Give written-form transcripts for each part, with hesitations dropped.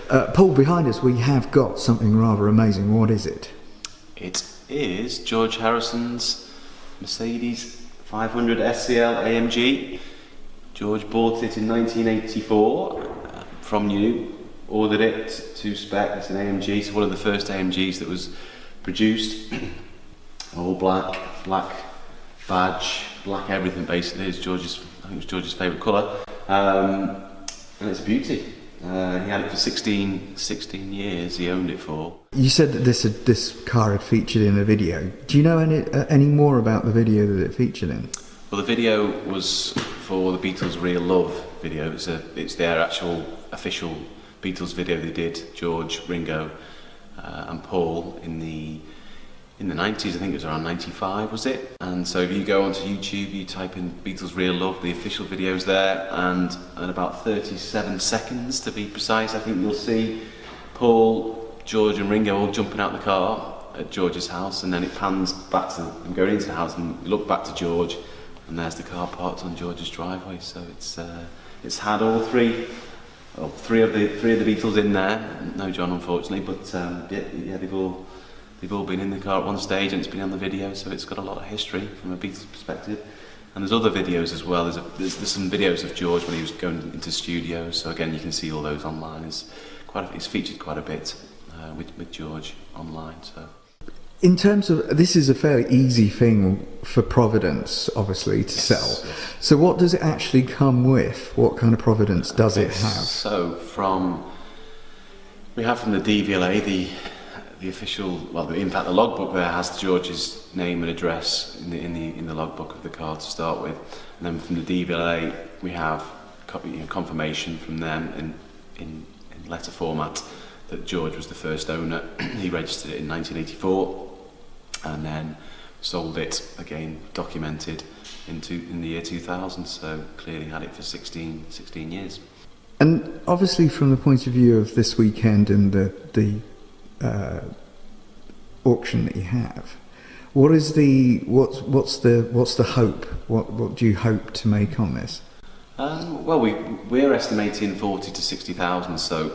Paul, behind us we have got something rather amazing. What is it? It is George Harrison's Mercedes 500 SCL AMG. George bought it in 1984 from you, ordered it to spec. It's an AMG, so one of the first AMGs that was produced. All black badge, black everything basically. It's George's, I think it was George's favourite colour, and it's a beauty. He had it for 16 years. He owned it for. You said that this car had featured in a video. Do you know any more about the video that it featured in? Well, the video was for the Beatles' Real Love video. It's their actual official Beatles video they did. George, Ringo, and Paul in the 90s. I think it was around 95, was it? And so if you go onto YouTube, you type in Beatles Real Love, the official video's there, and at about 37 seconds to be precise, I think you'll see Paul, George and Ringo all jumping out the car at George's house, and then it pans back to them going into the house, and you look back to George, and there's the car parked on George's driveway. So it's had all three of the Beatles in there. No John, unfortunately, but yeah, they've all been in the car at one stage, and it's been on the video, so it's got a lot of history from a Beatles perspective. And there's other videos as well. There's some videos of George when he was going into studios. So again, you can see all those online. It's featured quite a bit with George online. So, in terms of, this is a fairly easy thing for Providence, obviously, to sell. Yes. So what does it actually come with? What kind of Providence does it have? So we have from the DVLA the official, well, in fact the logbook there has George's name and address in the logbook of the car to start with, and then from the DVLA we have confirmation from them in letter format that George was the first owner. He registered it in 1984 and then sold it, again documented, in the year 2000, so clearly had it for 16 years. And obviously from the point of view of this weekend and the auction that you have, what's the hope? What do you hope to make on this? Well, we're estimating 40 to 60,000. So,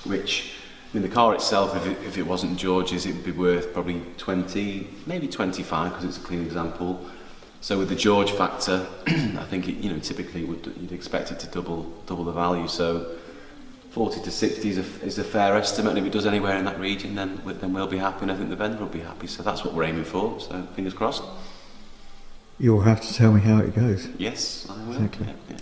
which, I mean, the car itself, if it wasn't George's, it would be worth probably 20, maybe 25, because it's a clean example. So with the George factor, I think typically you'd expect it to double the value. So 40 to 60 is a fair estimate, and if it does anywhere in that region, then we'll be happy, and I think the vendor will be happy. So that's what we're aiming for. So fingers crossed. You'll have to tell me how it goes. Yes, I will. Exactly. Yeah.